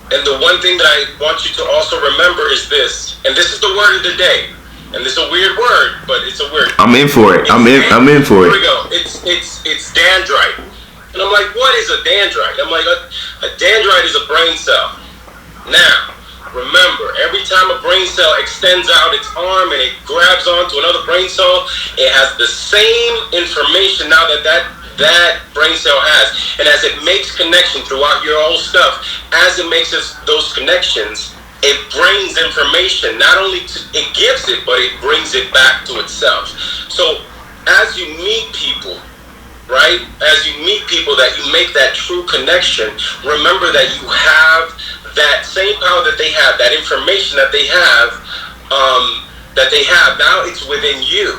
And the one thing that I want you to also remember is this, and this is the word of the day. And it's a weird word, but it's a word. I'm in for it. I'm in for it. Here we go. It's dendrite. And I'm like, what is a dendrite? I'm like, a dendrite is a brain cell. Now, remember, every time a brain cell extends out its arm and it grabs onto another brain cell, it has the same information now that brain cell has. And as it makes connection throughout your whole stuff, as it makes those connections, it brings information. Not only it gives it, but it brings it back to itself. So as you meet people, right? As you meet people, that you make that true connection, remember that you have that same power that they have, that information that they have, now it's within you.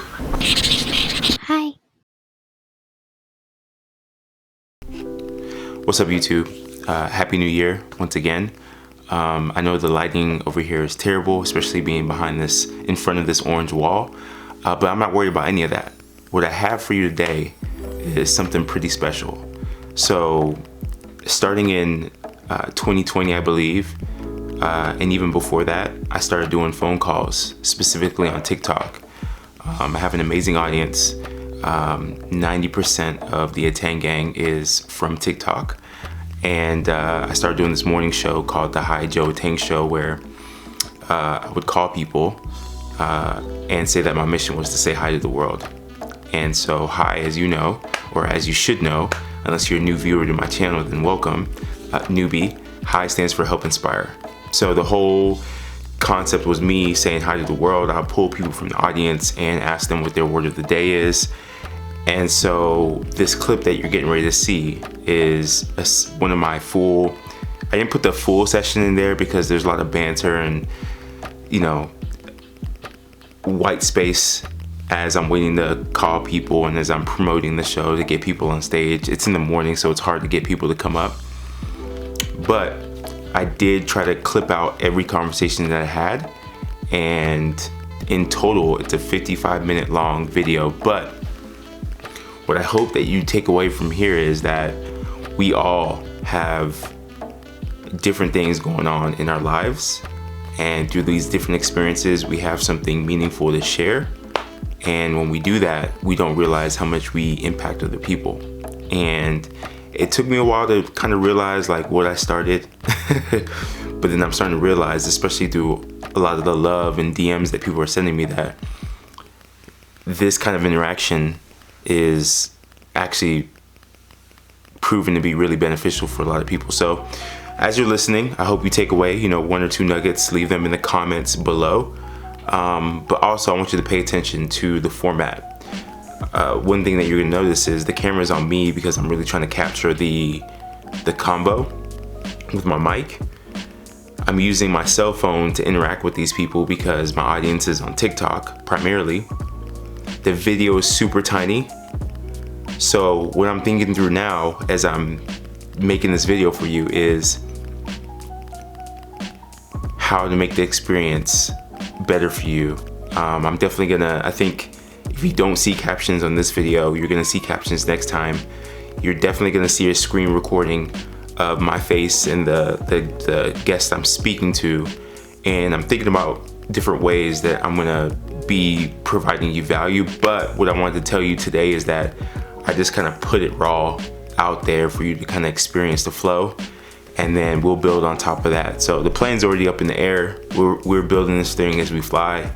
Hi. What's up, YouTube? Happy New Year once again. I know the lighting over here is terrible, especially being in front of this orange wall, but I'm not worried about any of that. What I have for you today is something pretty special. So starting in 2020, I believe, and even before that, I started doing phone calls, specifically on TikTok. I have an amazing audience. 90% of the Atang gang is from TikTok. And I started doing this morning show called the Hi Joe Atang Show, where I would call people and say that my mission was to say hi to the world. And so hi, as you know, or as you should know, unless you're a new viewer to my channel, then welcome. Newbie, hi stands for help inspire. So the whole concept was me saying hi to the world. I'll pull people from the audience and ask them what their word of the day is. And so this clip that you're getting ready to see is one of my I didn't put the full session in there because there's a lot of banter and, you know, white space as I'm waiting to call people and as I'm promoting the show to get people on stage. It's in the morning, so it's hard to get people to come up. But I did try to clip out every conversation that I had. And in total, it's a 55-minute long video. But what I hope that you take away from here is that we all have different things going on in our lives, and through these different experiences we have something meaningful to share. And when we do that, we don't realize how much we impact other people. And it took me a while to kind of realize like what I started, but then I'm starting to realize, especially through a lot of the love and DMs that people are sending me, that this kind of interaction is actually proven to be really beneficial for a lot of people. So as you're listening, I hope you take away, you know, one or two nuggets, leave them in the comments below. But also I want you to pay attention to the format. One thing that you're gonna notice is the camera's on me because I'm really trying to capture the combo with my mic. I'm using my cell phone to interact with these people because my audience is on TikTok primarily. The video is super tiny. So what I'm thinking through now as I'm making this video for you is how to make the experience better for you. I'm definitely gonna, I think if you don't see captions on this video, you're gonna see captions next time. You're definitely gonna see a screen recording of my face and the guest I'm speaking to. And I'm thinking about different ways that I'm gonna be providing you value. But what I wanted to tell you today is that I just kind of put it raw out there for you to kind of experience the flow, and then we'll build on top of that. So the plane's already up in the air. We're building this thing as we fly,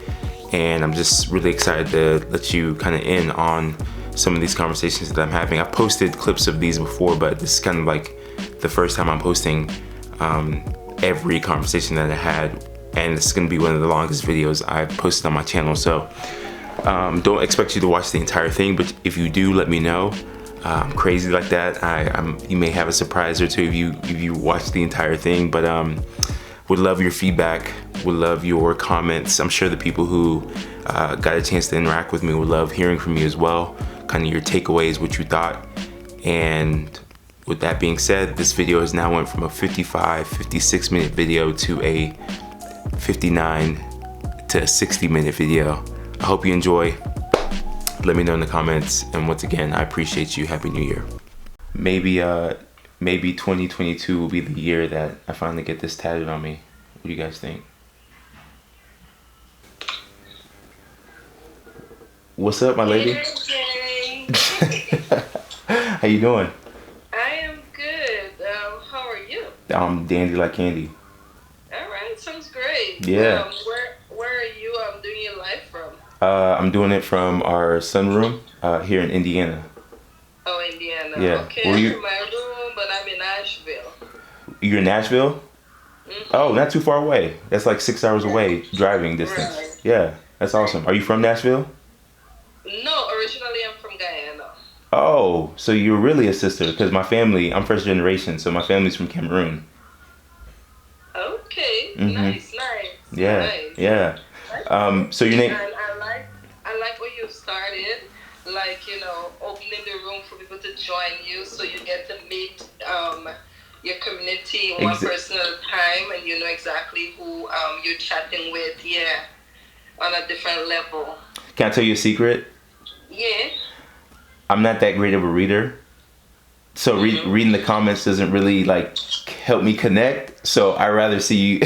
and I'm just really excited to let you kind of in on some of these conversations that I'm having. I've posted clips of these before, but this is kind of like the first time I'm posting every conversation that I had, and this is gonna be one of the longest videos I've posted on my channel. So don't expect you to watch the entire thing, but if you do, let me know. I'm crazy like that. You may have a surprise or two if you watch the entire thing, but would love your feedback, would love your comments. I'm sure the people who got a chance to interact with me would love hearing from you as well, kind of your takeaways, what you thought. And with that being said, this video has now went from a 56 minute video to a 59 to a 60-minute video. I hope you enjoy. Let me know in the comments, and once again, I appreciate you. Happy New Year. Maybe maybe 2022 will be the year that I finally get this tatted on me. What do you guys think? What's up, my lady? Hey, How you doing? I am good. How are you? I'm dandy like candy. All right, sounds great. Yeah. Where are you doing your live from? I'm doing it from our sunroom here in Indiana. Oh, Indiana. Yeah. Okay, Where I'm you? in my room, but I'm in Nashville. You're in Nashville? Mm-hmm. Oh, not too far away. That's like 6 hours away driving distance. Right. Yeah, that's awesome. Are you from Nashville? No, originally I'm from Guyana. Oh, so you're really a sister because I'm first generation, so my family's from Cameroon. Okay, Mhm. nice. Yeah, Nice. yeah. So your name? And I like what you started, like opening the room for people to join you, so you get to meet your community one person at a time, and you know exactly who you're chatting with. Yeah, on a different level. Can I tell you a secret? Yeah. I'm not that great of a reader, so reading the comments doesn't really like help me connect. So I rather see you.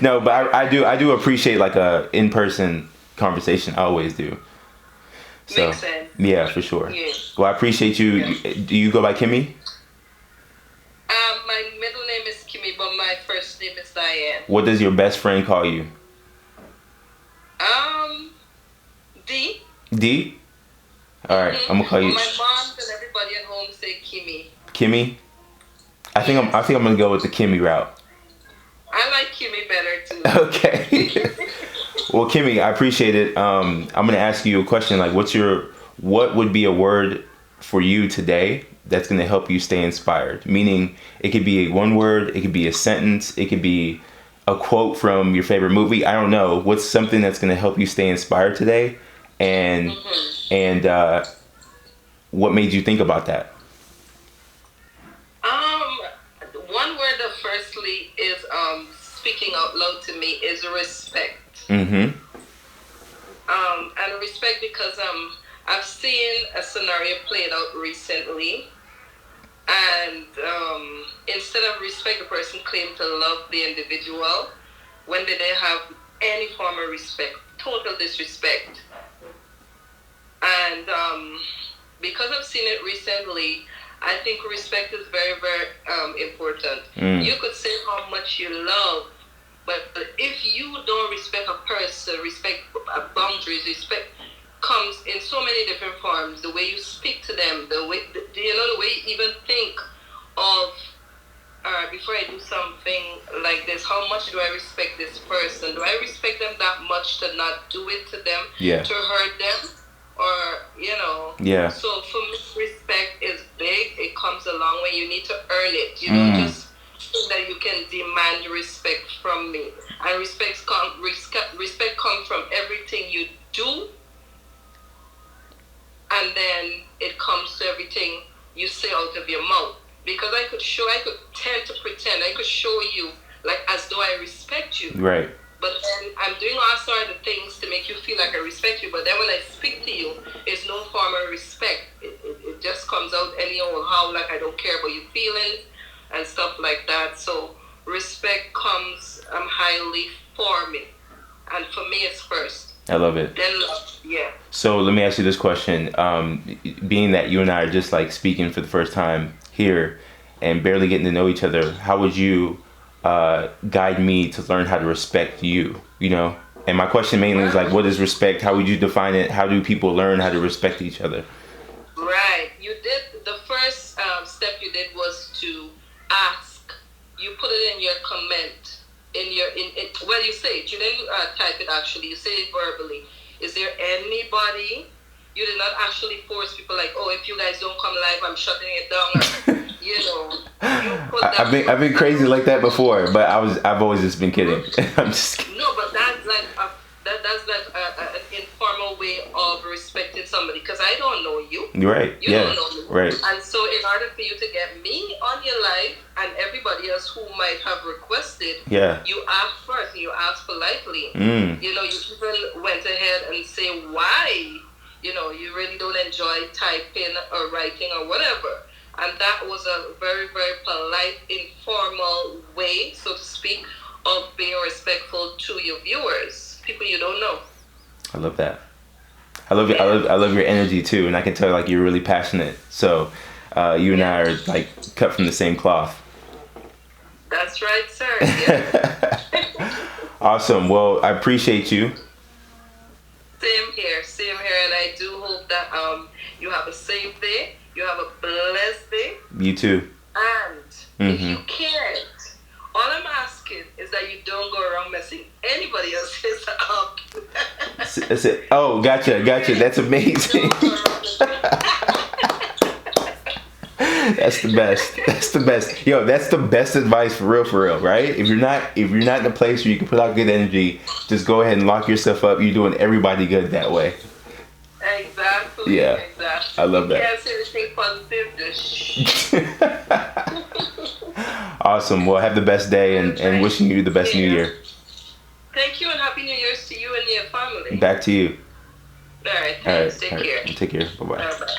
No, but I do appreciate like a in-person conversation. I always do. So Makes sense. yeah, for sure. Yeah. Well, I appreciate you. Yeah. Do you go by Kimmy? My middle name is Kimmy, but my first name is Diane. What does your best friend call you? D. D? All right, I'm gonna call you My mom and everybody at home say Kimmy. Kimmy. I think I'm gonna go with the Kimmy route. I like Kimmy better too. Okay. Well, Kimmy, I appreciate it. I'm gonna ask you a question. Like, what would be a word for you today that's gonna help you stay inspired? Meaning, it could be one word, it could be a sentence, it could be a quote from your favorite movie. I don't know. What's something that's gonna help you stay inspired today? And what made you think about that? One word that firstly is speaking out loud to me is respect. Mm-hmm. And respect because I've seen a scenario played out recently, and instead of respect, the person claimed to love the individual when they didn't have any form of respect, total disrespect. And because I've seen it recently, I think respect is very, very important. You could say how much you love, but if you don't respect a person, respect boundaries, respect comes in so many different forms. The way you speak to them, the way you even think of, before I do something like this, how much do I respect this person? Do I respect them that much to not do it to them, to hurt them? So for me, respect is big. It comes along when you need to earn it. You know, just so that you can demand respect from me. And respect comes from everything you do, and then it comes to everything you say out of your mouth. Because I could tend to pretend, I could show you like as though I respect you. Right. But then I'm doing all sorts of things to make you feel like I respect you. But then when I speak to you, it's no form of respect. It just comes out anyhow, how like I don't care about your feelings and stuff like that. So respect comes highly for me. And for me, it's first. I love it. Then love, yeah. So let me ask you this question. Being that you and I are just like speaking for the first time here and barely getting to know each other, how would you guide me to learn how to respect you, you know? And my question mainly is like, what is respect? How would you define it? How do people learn how to respect each other? Right. You did, the first step you did was to ask. You put it in your comment, well, you say it. You didn't type it actually. You say it verbally. Is there anybody? You did not actually force people like, oh, if you guys don't come live, I'm shutting it down. Or, you put that. I've been crazy like that before, but I've always just been kidding. I'm just kidding. No, but that's like an informal way of respecting somebody because I don't know you. Right. You don't know me. Right. And so in order for you to get me on your live and everybody else who might have requested, you ask first. You ask politely. You even went ahead and say why. You really don't enjoy typing or writing or whatever. And that was a very, very polite, informal way, so to speak, of being respectful to your viewers, people you don't know. I love that. I love your energy too, and I can tell like you're really passionate. So you and I are like cut from the same cloth. That's right, sir. Yeah. Awesome. Well, I appreciate you. Same here, and I do hope that you have a safe day, you have a blessed day. You too. And if you can't, all I'm asking is that you don't go around messing anybody else's up. Oh, gotcha. That's amazing. That's the best. Yo, that's the best advice for real, right? If you're not in a place where you can put out good energy, just go ahead and lock yourself up. You're doing everybody good that way. Exactly. Yeah. Exactly. I love that. You can't say anything positive, just shh. Awesome. Well, have the best day and wishing you the best New Year. Thank you and Happy New Year's to you and your family. Back to you. All right. Thanks. Take care. Take care. Bye-bye. Bye-bye.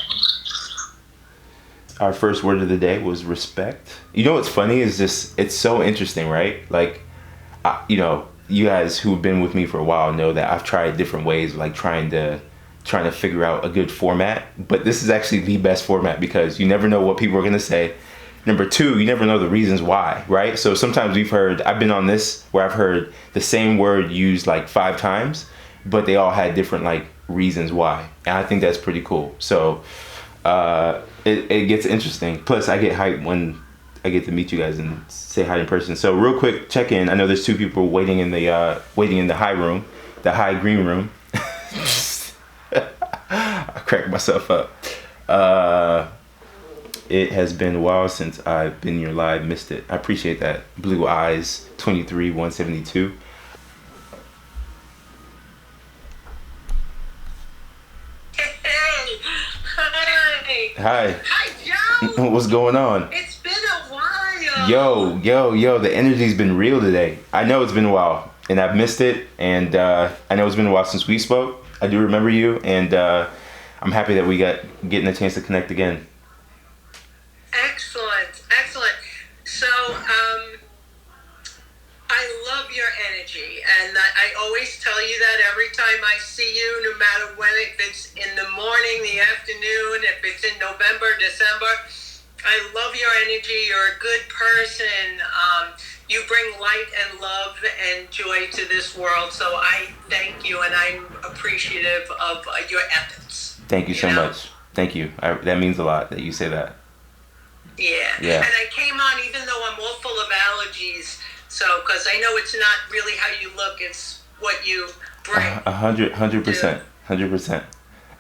Our first word of the day was respect. You know what's funny is just, it's so interesting, right? Like, you guys who've been with me for a while know that I've tried different ways, like trying to figure out a good format. But this is actually the best format because you never know what people are going to say. Number two, you never know the reasons why, right? So sometimes I've been on this where I've heard the same word used like 5 times, but they all had different like reasons why. And I think that's pretty cool. So it gets interesting. Plus I get hyped when I get to meet you guys and say hi in person. So real quick check in. I know there's 2 people waiting in the high room, the high green room. I cracked myself up. It has been a while since I've been in your live. Missed it. I appreciate that. Blue Eyes 23 172. Hi. Hi, Joe. What's going on? It's been a while. Yo. The energy's been real today. I know it's been a while, and I've missed it. And I know it's been a while since we spoke. I do remember you, and I'm happy that we getting a chance to connect again. Excellent. So, I love your energy, and I always tell you that every time I see you, no matter when, if it's in the morning, the afternoon, if it's in November, December, I love your energy. You're a good person. You bring light and love and joy to this world, so I thank you, and I'm appreciative of your efforts. Thank you so much. Thank you. That means a lot that you say that. Yeah. And I came on even though I'm all full of allergies. So, because I know it's not really how you look, it's what you bring. 100%.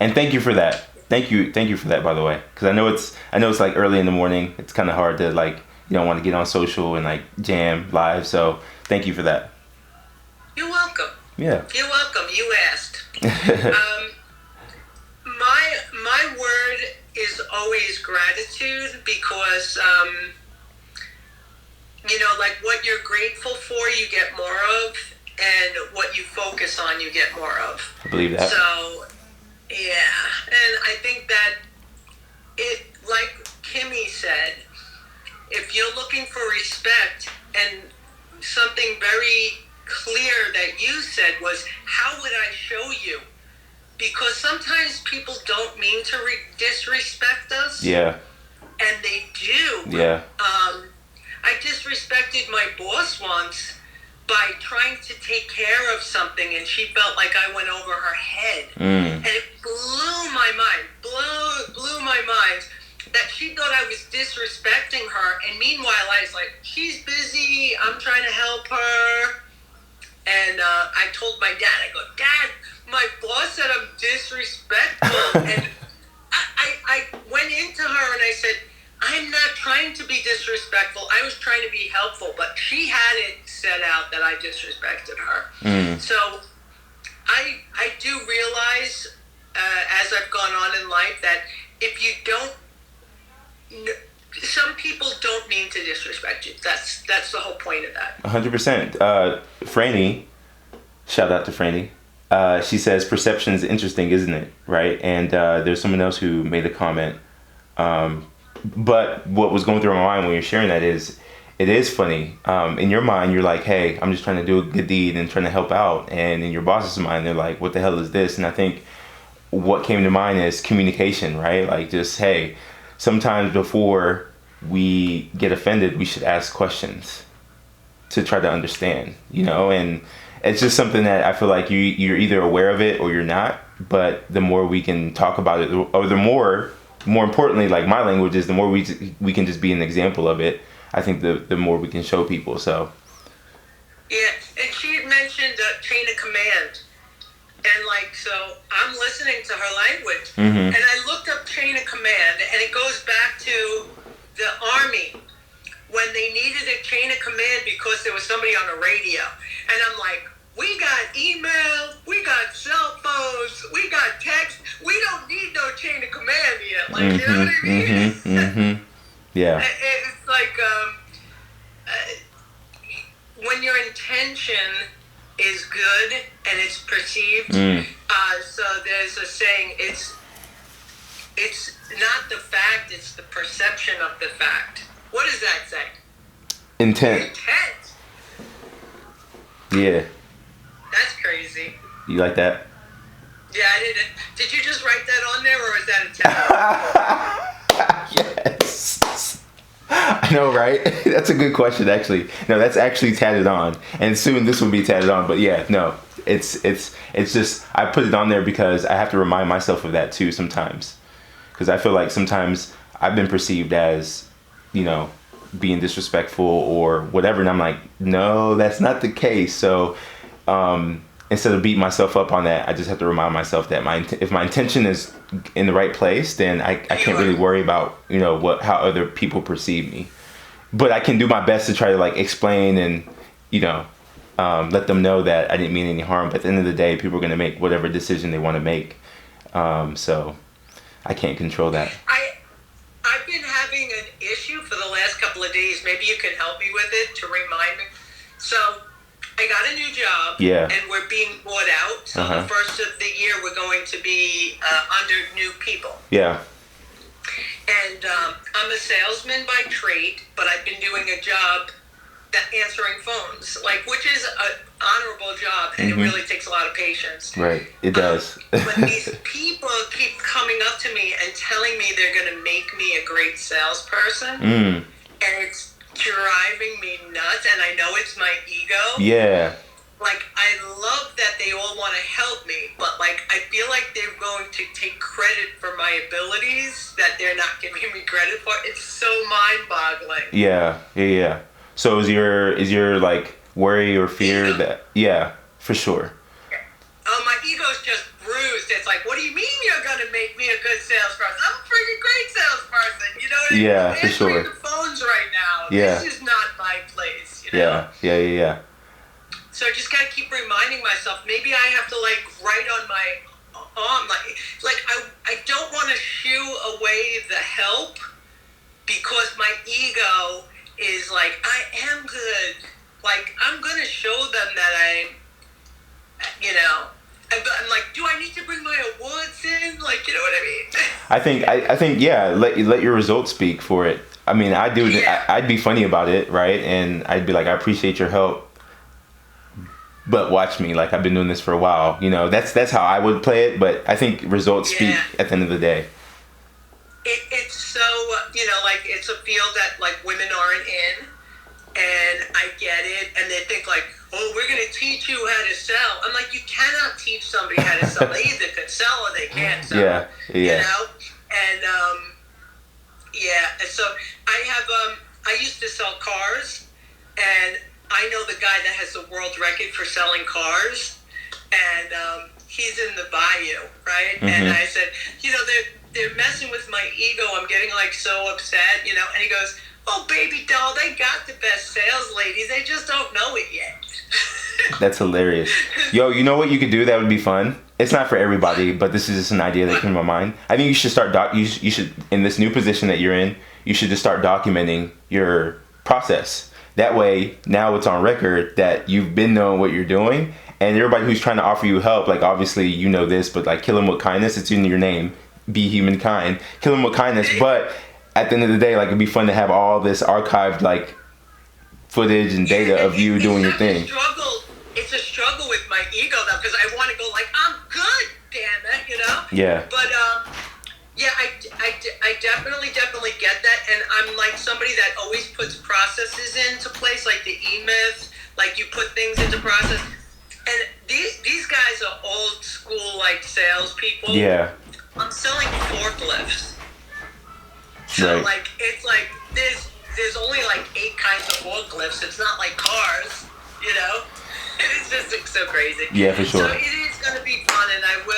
And thank you for that. Thank you for that, by the way. Because I know it's like early in the morning. It's kind of hard to like, you don't want to get on social and like jam live. So thank you for that. You're welcome. Yeah. You're welcome. You asked. My word is always gratitude because, like what you're grateful for, you get more of, and what you focus on, you get more of. I believe that. So, yeah. And I think that it, like Kimmy said, if you're looking for respect, and something very clear that you said was, how would I show you? Because sometimes people don't mean to disrespect us. Yeah. And they do. Yeah. I disrespected my boss once by trying to take care of something, and she felt like I went over her head. And it blew my mind that she thought I was disrespecting her. And meanwhile, I was like, she's busy. I'm trying to help her. And I told my dad, I go, Dad, my boss said I'm disrespectful. And I went into her and I said, I'm not trying to be disrespectful. I was trying to be helpful. But she had it set out that I disrespected her. So I do realize, as I've gone on in life, that if you don't, some people don't mean to disrespect you. That's the whole point of that. 100%. Franny, shout out to Franny. She says perception is interesting, isn't it? Right? And there's someone else who made a comment. But what was going through my mind when you're sharing that is, it is funny. In your mind, you're like, hey, I'm just trying to do a good deed and trying to help out. And in your boss's mind, they're like, what the hell is this? And I think what came to mind is communication, right? Like, just, hey, sometimes before we get offended, we should ask questions to try to understand, and it's just something that I feel like you're either aware of it or you're not. But the more we can talk about it, or the more importantly, like my language is, the more we can just be an example of it, I think the more we can show people. So yeah, and she had mentioned chain of command, and like, so I'm listening to her language, and I looked up chain of command, and it goes back to the Army when they needed a chain of command because there was somebody on the radio, and I'm like, we got email, we got cell phones, we got text. We don't need no chain of command yet. Like, you know what I mean? Yeah. It's like when your intention is good and it's perceived. So there's a saying: it's not the fact; it's the perception of the fact. What does that say? Intent. Yeah. That's crazy. You like that? Yeah, I didn't. Did you just write that on there, or is that a tab? Yes. I know, right? That's a good question, actually. No, that's actually tatted on, and soon this will be tatted on. But yeah, no, it's just, I put it on there because I have to remind myself of that too sometimes, because I feel like sometimes I've been perceived as, being disrespectful or whatever, and I'm like, no, that's not the case. So instead of beating myself up on that, I just have to remind myself that if my intention is in the right place, then I can't really worry about how other people perceive me. But I can do my best to try to like explain and let them know that I didn't mean any harm. But at the end of the day, people are going to make whatever decision they want to make. So I can't control that. I've been having an issue for the last couple of days. Maybe you can help me with it to remind me. So I got a new job, and we're being bought out. So the first of the year, we're going to be under new people. Yeah. And I'm a salesman by trade, but I've been doing a job answering phones, which is an honorable job, and it really takes a lot of patience. Right, it does. But these people keep coming up to me and telling me they're going to make me a great salesperson, and it's driving me nuts, and I know it's my ego. Yeah. I love that they all want to help me, but I feel like they're going to take credit for my abilities that they're not giving me credit for. It's so mind-boggling. Yeah. So is your worry or fear that? Yeah, for sure. Oh, my ego's just bruised. It's like, what do you mean you're gonna make me a good salesperson? I'm a freaking great salesperson. You know what I mean? Yeah, for sure. I'm answering the phones right now. Yeah. This is not my place. Yeah. So I just gotta keep reminding myself. Maybe I have to write on my arm, I don't want to shoo away the help because my ego is I am good. I'm gonna show them that I'm like, do I need to bring my awards in? You know what I mean? I think yeah, let your results speak for it. I mean, I'd be funny about it, right? And I'd be like, I appreciate your help, but watch me, I've been doing this for a while. That's how I would play it, but I think results speak at the end of the day. It's so, it's a field that, women aren't in, and I get it, and they think, oh, we're going to teach you how to sell. I'm like, you cannot teach somebody how to sell. They either can sell or they can't sell. Yeah. And, and so I used to sell cars, and I know the guy that has the world record for selling cars, and he's in the bayou, right? And I said, they're messing with my ego. I'm getting so upset, and he goes, oh, baby doll, they got the best sales ladies. They just don't know it yet. That's hilarious. Yo, you know what you could do that would be fun? It's not for everybody, but this is just an idea that came to my mind. I think you should start, you should, in this new position that you're in, you should just start documenting your process. That way, now it's on record that you've been knowing what you're doing, and everybody who's trying to offer you help, obviously you know this, but kill them with kindness, it's in your name. Be humankind. Kill them with kindness, but at the end of the day, like, it'd be fun to have all this archived, like, footage and data of you doing your thing. It's a struggle with my ego, though, because I want to go like, I'm good, damn it, you know? Yeah. But, yeah, I definitely get that, and I'm like somebody that always puts processes into place, like the E-Myth, like you put things into process. And these guys are old school, like, salespeople. Yeah. I'm selling forklifts. So, Right. like, it's like, there's only, like, 8 kinds of forklifts. It's not like cars, you know? It's just like, so crazy. Yeah, for sure. So it is going to be fun, and I will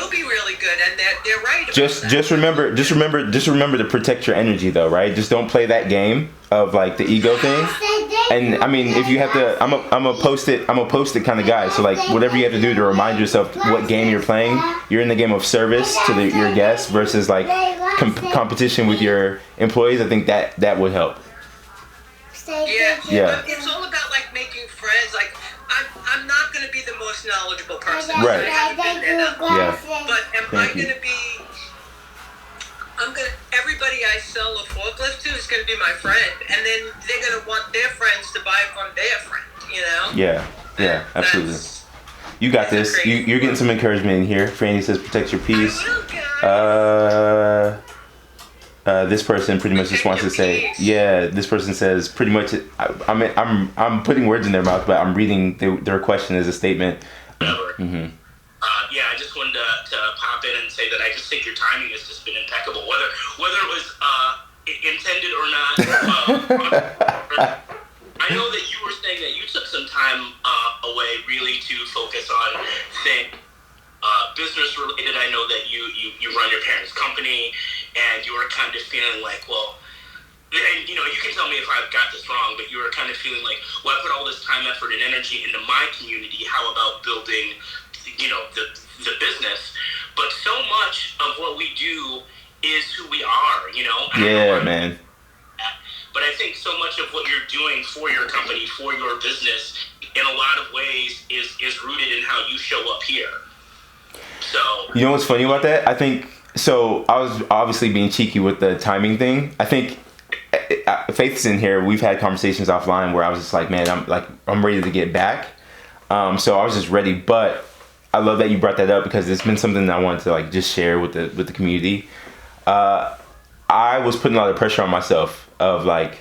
be really good, and they're right about that. Just remember to protect your energy, though, right? Just don't play that game of, like, the ego thing. And I mean, if you have to, I'm a post it kind of guy. So, like, whatever you have to do to remind yourself what game you're playing, you're in the game of service to your guests versus, like, competition with your employees. I think that would help. Yeah. But it's all about, like, making friends. Like, I'm not going to be the most knowledgeable person. Right. Yeah. But am I Thank you. going to be? Everybody I sell a forklift to is going to be my friend, and then they're going to want their friends to buy from their friend. You know? Yeah, absolutely. You got this. You're getting some encouragement in here. Franny says, "Protect your peace." This person pretty much just wants to say, yeah. This person says pretty much. I'm putting words in their mouth, but I'm reading their question as a statement. Mm-hmm. Yeah, I just wanted to pop in and say that I just think your timing has just been impeccable. Whether it was intended or not, I know that you were saying that you took some time away really to focus on things business related. I know that you run your parents' company, and you were kind of feeling like, well, and you know, you can tell me if I've got this wrong, but you were kind of feeling like, well, I put all this time, effort, and energy into my community. How about building, you know, the business? But so much of what we do is who we are, you know? Yeah, man. But I think so much of what you're doing for your company, for your business, in a lot of ways is rooted in how you show up here. So, you know what's funny about that? I think, so I was obviously being cheeky with the timing thing. I think Faith's in here. We've had conversations offline where I was just like, man, I'm ready to get back. So I was just ready, but I love that you brought that up because it's been something that I wanted to, like, just share with the community. I was putting a lot of pressure on myself of, like,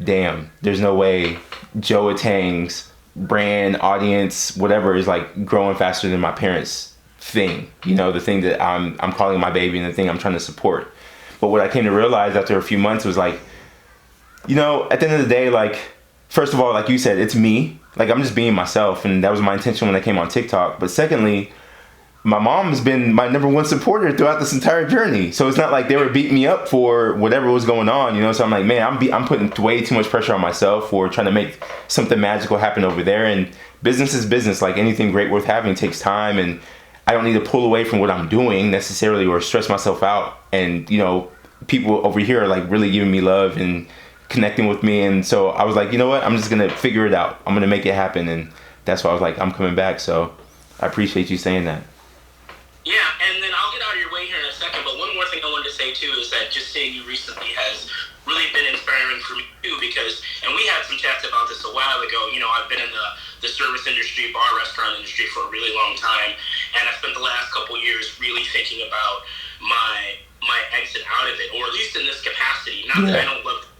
damn, there's no way Joe Atang's brand, audience, whatever is, like, growing faster than my parents' thing. You know, the thing that I'm calling my baby and the thing I'm trying to support. But what I came to realize after a few months was, like, you know, at the end of the day, like, first of all, like you said, it's me. Like, I'm just being myself, and that was my intention when I came on TikTok. But secondly, my mom has been my number one supporter throughout this entire journey. So it's not like they were beating me up for whatever was going on, you know? So I'm like, man, I'm putting way too much pressure on myself for trying to make something magical happen over there. And business is business. Like, anything great worth having takes time, and I don't need to pull away from what I'm doing necessarily or stress myself out. And, you know, people over here are, like, really giving me love and connecting with me. And so I was like, you know what? I'm just going to figure it out. I'm going to make it happen. And that's why I was like, I'm coming back. So I appreciate you saying that. Yeah, and then I'll get out of your way here in a second, but one more thing I wanted to say, too, is that just seeing you recently has really been inspiring for me, too, because, and we had some chats about this a while ago, you know, I've been in the service industry, bar, restaurant industry for a really long time, and I spent the last couple years really thinking about my exit out of it, or at least in this capacity. Not that I don't love it,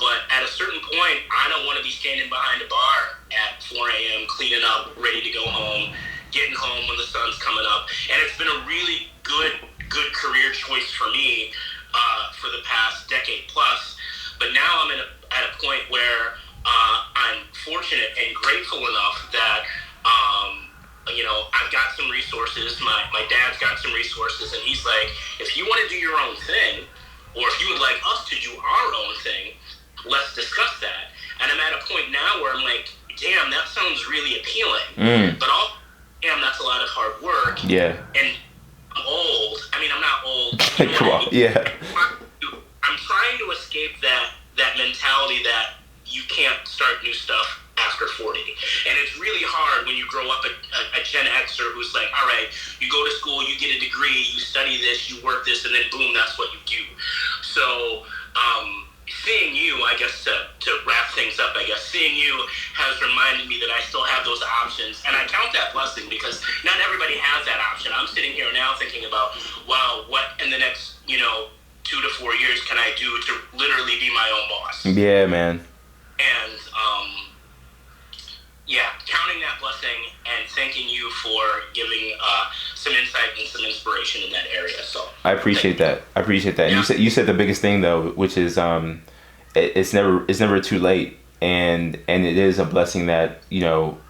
but at a certain point, I don't want to be standing behind a bar at 4 a.m., cleaning up, ready to go home, getting home when the sun's coming up. And it's been a really good career choice for me for the past decade plus. But now I'm at a point where I'm fortunate and grateful enough that, you know, I've got some resources. My dad's got some resources, and he's like, if you want to do your own thing, or if you would like us to do our own thing, let's discuss that. And I'm at a point now where I'm like, damn, that sounds really appealing. But also, damn, that's a lot of hard work. Yeah. And I'm old. I mean, I'm not old. You know Come on. Yeah. I'm trying to escape that mentality that you can't start new stuff after 40. And it's really hard when you grow up a Gen Xer who's like, all right, you go to school, you get a degree, you study this, you work this, and then boom, that's what you do. So seeing you, I guess, to wrap things up, I guess, seeing you has reminded me that I still have those options. And I count that blessing because not everybody has that option. I'm sitting here now thinking about, wow, what in the next, 2 to 4 years can I do to literally be my own boss? Yeah, man. And, counting that blessing and thanking you for giving some insight and some inspiration in that area. So I appreciate that. Yeah. You said the biggest thing though, which is it's never too late, and it is a blessing that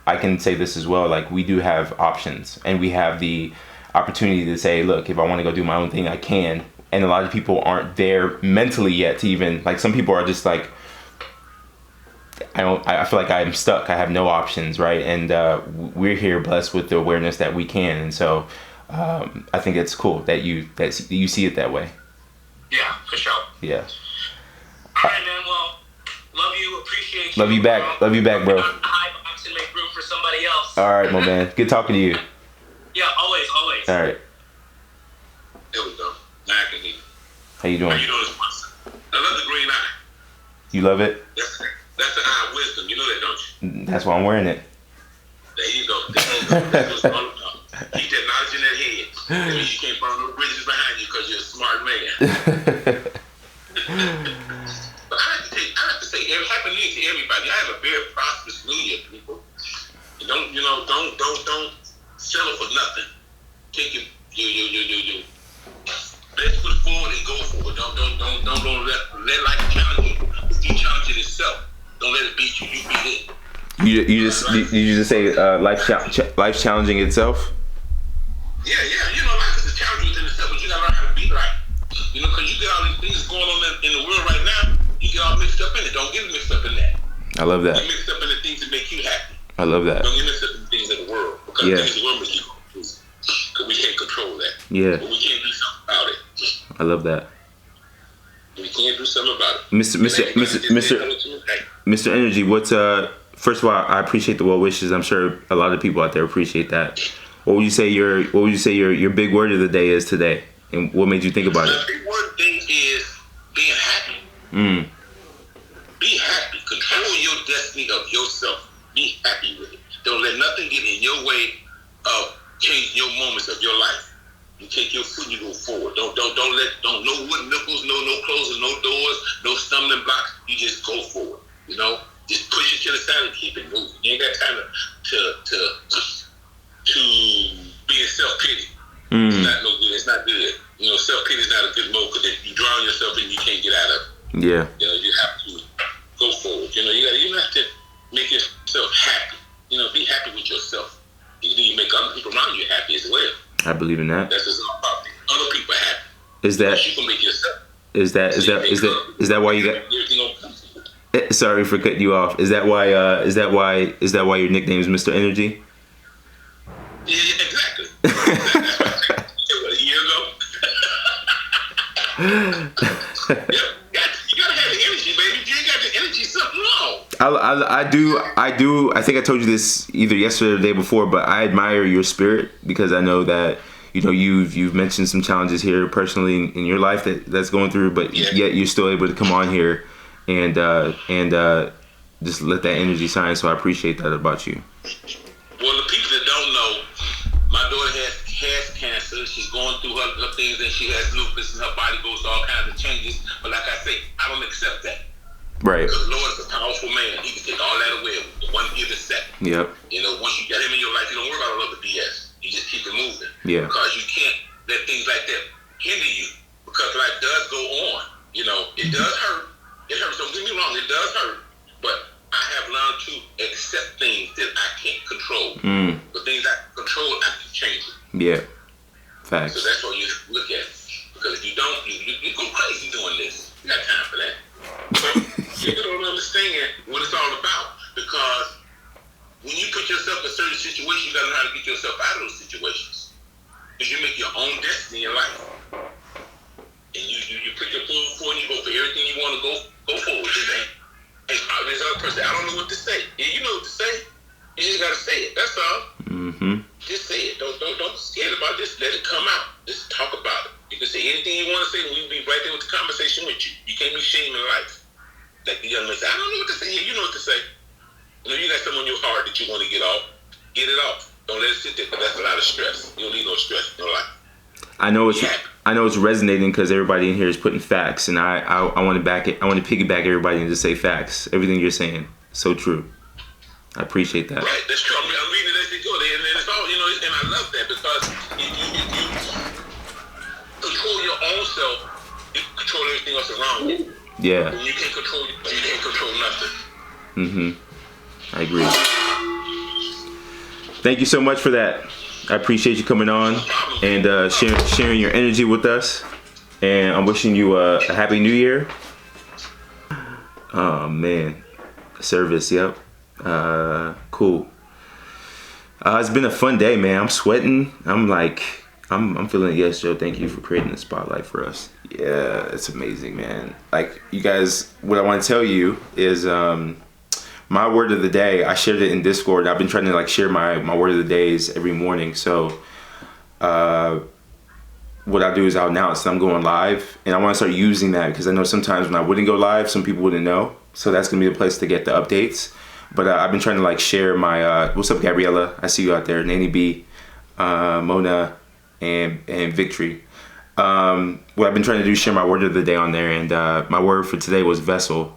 I can say this as well. Like, we do have options, and we have the opportunity to say, look, if I want to go do my own thing, I can. And a lot of people aren't there mentally yet to even, like, some people are just like, I feel like I'm stuck. I have no options, right? And we're here blessed with the awareness that we can. And so I think it's cool that you see it that way. Yeah, for sure. Yeah. All right, man. Well, love you. Appreciate you. Love you back. Love you back, bro. High box and make room for somebody else. All right, my man. Good talking to you. Yeah, always. All right. There we go. Now I can hear you. How you doing? How you doing? I love the green eye. You love it? That's the eye of wisdom. You know that, don't you? That's why I'm wearing it. There you go. That's what's all about. Keep that knowledge in that head. That means you can't burn no bridges behind you because you're a smart man. But I have to say, Happy New Year to everybody. I have a very prosperous New Year, people. And don't settle for nothing. Take your let's put forward and go forward. Don't let life challenge you. You challenge it itself. Don't let it beat you. You beat it. You just say life's challenging itself? Yeah. Life is a challenge within itself, but you gotta learn how to be right. Because you get all these things going on in the world right now. You get all mixed up in it. Don't get mixed up in that. I love that. Get mixed up in the things that make you happy. I love that. Don't get mixed up in the things of the world, because the things of the world make you confused. Because we can't control that. Yeah. But we can't do something about it. I love that. We can't do something about it. Mr. Energy, what's first of all, I appreciate the well wishes. I'm sure a lot of people out there appreciate that. What would you say your big word of the day is today? And what made you think about it? The big word thing is being happy. Be happy. Control your destiny of yourself. Be happy with it. Don't let nothing get in your way of changing your moments of your life. You take your foot and you go forward. Don't let no wooden nipples, no closing, no doors, no stumbling blocks. You just go forward. Just push it to the side and keep it moving. You ain't got time to be in self-pity. It's not no good. It's not good. Self-pity is not a good mode, because if you drown yourself and you can't get out of it. Yeah. You have to go forward. You have to make yourself happy. Be happy with yourself. You make other people around you happy as well. I believe in that. That's just all about other people happy. Is that you can make yourself? Is that why you got? Sorry for cutting you off. Is that why your nickname is Mr. Energy? Yeah, exactly. A year ago. You gotta have the energy, baby. If you ain't got the energy, something wrong. I do. I think I told you this either yesterday or the day before, but I admire your spirit, because I know that you've mentioned some challenges here personally in your life that's going through, but yet you're still able to come on here and just let that energy shine. So I appreciate that about you. Well, the people that don't know, my daughter has cancer. She's going through her things, and she has lupus, and her body goes through all kinds of changes. But like I say, I don't accept that. Right. Because the Lord is a powerful man. He can take all that away with one given second. Yep. Once you get him in your life, you don't worry about all of the BS. You just keep it moving. Yeah. Because you can't let things like that hinder you. Because life does go on. It does hurt. It hurts. Don't get me wrong. It does hurt. But I have learned to accept things that I can't control. But things I can control, I can change it. Yeah. Facts. So that's what you look at. Because if you don't, you go crazy doing this. You got time for that. You don't understand what it's all about. Because when you put yourself in certain situations, you got to know how to get yourself out of those situations. Because you make your own destiny in life. And you put your foot forward, and you go for everything you want to go forward. There's other person, I don't know what to say. Yeah, you know what to say. You just gotta say it. That's all. Mm-hmm. Just say it. Don't be scared about it. Just let it come out. Just talk about it. You can say anything you want to say, and we'll be right there with the conversation with you. You can't be ashamed in life. Like the young man said, I don't know what to say. Yeah, you know what to say. You know, you got something on your heart that you want to get off. Get it off. Don't let it sit there, because that's a lot of stress. You don't need no stress in your life. I know it's resonating because everybody in here is putting facts, and I want to back it. I want to piggyback everybody and just say facts. Everything you're saying, so true. I appreciate that. Right, that's true. I'm reading it as they go, and it's all, you know, and I love that because you control your own self, you control everything else around you. Yeah. When you can't control nothing. Mm-hmm. I agree. Thank you so much for that. I appreciate you coming on and sharing your energy with us. And I'm wishing you a happy new year. Oh man, service. Yep. Cool. It's been a fun day, man. I'm sweating. I'm feeling it. Yes, Joe. Thank you for creating the spotlight for us. Yeah, it's amazing, man. Like, you guys, what I want to tell you is my word of the day. I shared it in Discord. I've been trying to share my word of the days every morning. So what I do is I'll announce that I'm going live, and I want to start using that because I know sometimes when I wouldn't go live, some people wouldn't know. So that's gonna be the place to get the updates. But I've been trying to share my what's up, Gabriella? I see you out there. Nanny B, Mona, and Victory. What I've been trying to do is share my word of the day on there, and my word for today was vessel.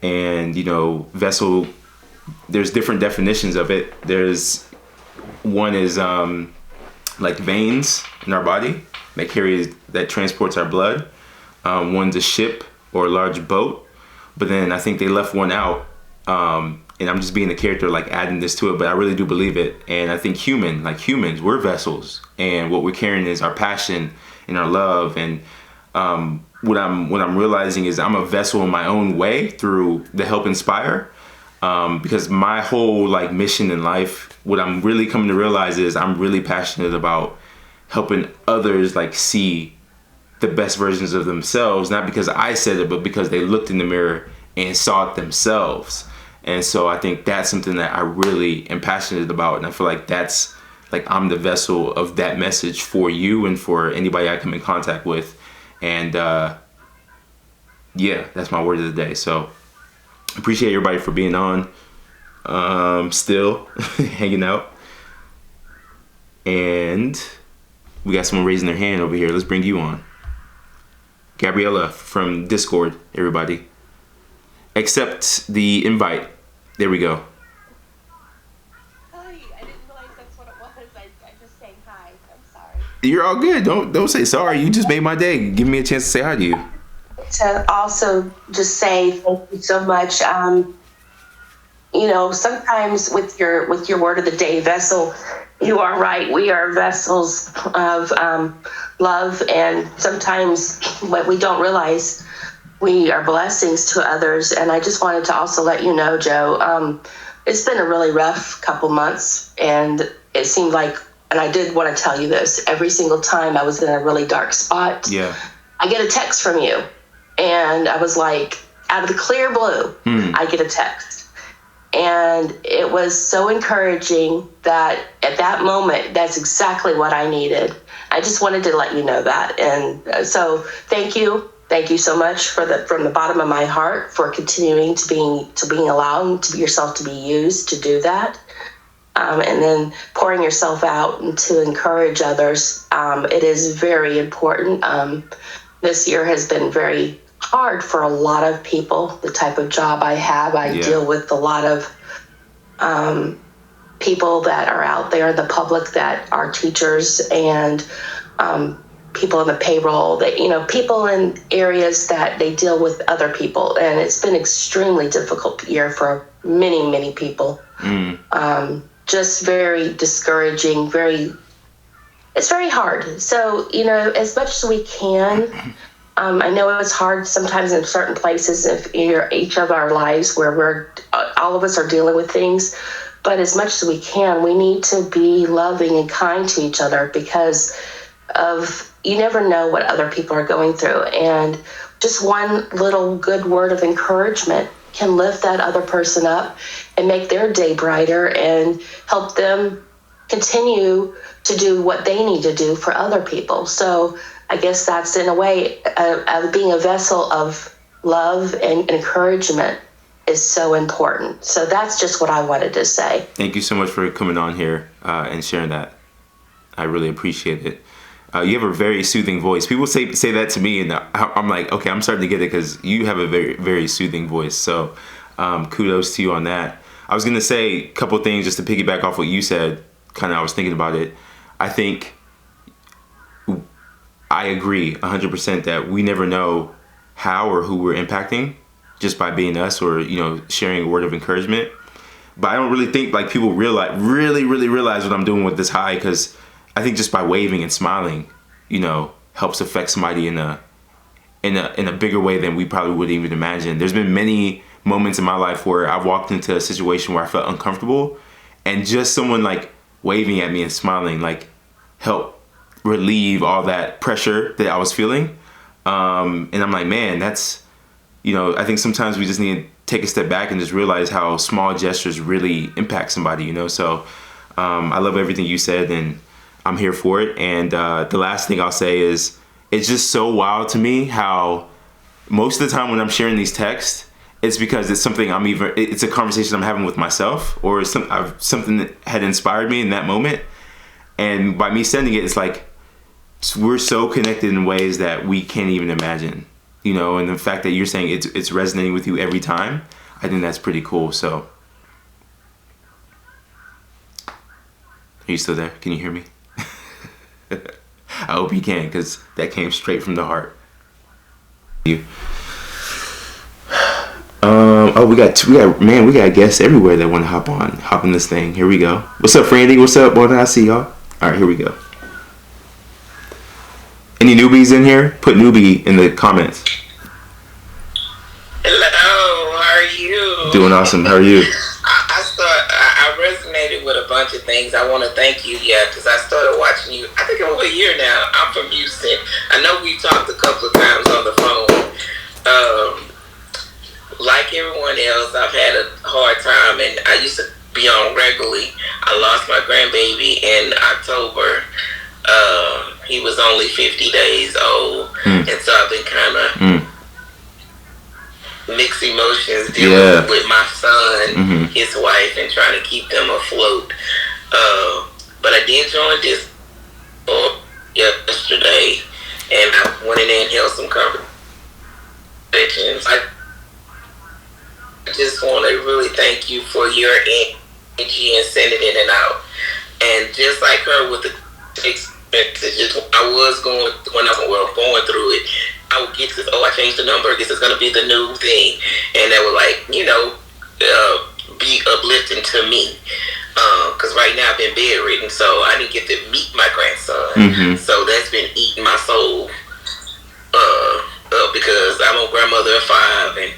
And you know, vessel, there's different definitions of it. There's one is like veins in our body that transports our blood. One's a ship or a large boat, but then I think they left one out. And I'm just being the character, adding this to it, but I really do believe it. And I think humans, we're vessels, and what we're carrying is our passion and our love. And what I'm realizing is I'm a vessel in my own way through the Help Inspire, because my whole mission in life, what I'm really coming to realize is I'm really passionate about helping others see the best versions of themselves, not because I said it, but because they looked in the mirror and saw it themselves. And so I think that's something that I really am passionate about. And I feel like that's I'm the vessel of that message for you and for anybody I come in contact with. And yeah, that's my word of the day. So appreciate everybody for being on, still hanging out. And we got someone raising their hand over here. Let's bring you on. Gabriella from Discord, everybody. Accept the invite. There we go. Hi, I didn't realize that's what it was. I just saying hi. I'm sorry. You're all good. Don't say sorry. You just made my day. Give me a chance to say hi to you. To also just say thank you so much. You know, sometimes with your word of the day, vessel, you are right. We are vessels of love, and sometimes what we don't realize, we are blessings to others. And I just wanted to also let you know, Joe, it's been a really rough couple months, and it seemed like, and I did want to tell you this, every single time I was in a really dark spot, yeah, I get a text from you. And I was like, out of the clear blue, I get a text. And it was so encouraging that at that moment, that's exactly what I needed. I just wanted to let you know that. And so thank you. Thank you so much from the bottom of my heart for continuing to being allowing to be yourself to be used to do that. And then pouring yourself out and to encourage others. It is very important. This year has been very hard for a lot of people. The type of job I have, I deal with a lot of people that are out there, the public that are teachers, and people in the payroll, that, you know, people in areas that they deal with other people. And it's been extremely difficult year for many, many people. Just very discouraging, it's very hard. So, you know, as much as we can, I know it's hard sometimes in certain places in each of our lives where all of us are dealing with things, but as much as we can, we need to be loving and kind to each other, because you never know what other people are going through. And just one little good word of encouragement can lift that other person up and make their day brighter and help them continue to do what they need to do for other people. So I guess that's, in a way, being a vessel of love and encouragement is so important. So that's just what I wanted to say. Thank you so much for coming on here and sharing that. I really appreciate it. You have a very soothing voice. People say that to me, and I'm like, okay, I'm starting to get it, because you have a very, very soothing voice. So kudos to you on that. I was going to say a couple things just to piggyback off what you said. Kind of, I was thinking about it. I think I agree 100% that we never know how or who we're impacting just by being us, or, you know, sharing a word of encouragement. But I don't really think like people really realize what I'm doing with this high, because I think just by waving and smiling, you know, helps affect somebody in a bigger way than we probably would even imagine. There's been many moments in my life where I've walked into a situation where I felt uncomfortable, and just someone like waving at me and smiling like helped relieve all that pressure that I was feeling. And I'm like, man, that's, you know, I think sometimes we just need to take a step back and just realize how small gestures really impact somebody, you know. So I love everything you said, and I'm here for it. And the last thing I'll say is, it's just so wild to me how most of the time when I'm sharing these texts, it's because it's something it's a conversation I'm having with myself, or something that had inspired me in that moment. And by me sending it, it's like we're so connected in ways that we can't even imagine, you know. And the fact that you're saying it's resonating with you every time, I think that's pretty cool. So, are you still there? Can you hear me? I hope you can, because that came straight from the heart. You. We got guests everywhere that want to hop on this thing. Here we go. What's up, Frandy? What's up, boy? I see y'all. All right, here we go. Any newbies in here? Put newbie in the comments. Hello, how are you? Doing awesome. How are you? I resonated with a bunch of things. I want to thank you, because I started watching you, I think over a year now. I'm from Houston. I know we talked a couple of times on the phone. Like everyone else, I've had a hard time, and I used to be on regularly. I lost my grandbaby in October. He was only 50 days old, and so I've been kind of mixed emotions dealing with my son, his wife, and trying to keep them afloat. But I did join this yesterday, and I went in there and held some conversations. I just want to really thank you for your energy and sending it in and out. And just like her with the text messages, I was going through it. I would get this, I changed the number, this is going to be the new thing. And they were like, you know, be uplifting to me. Because right now I've been bedridden, so I didn't get to meet my grandson. So that's been eating my soul up, because I'm a grandmother of 5, and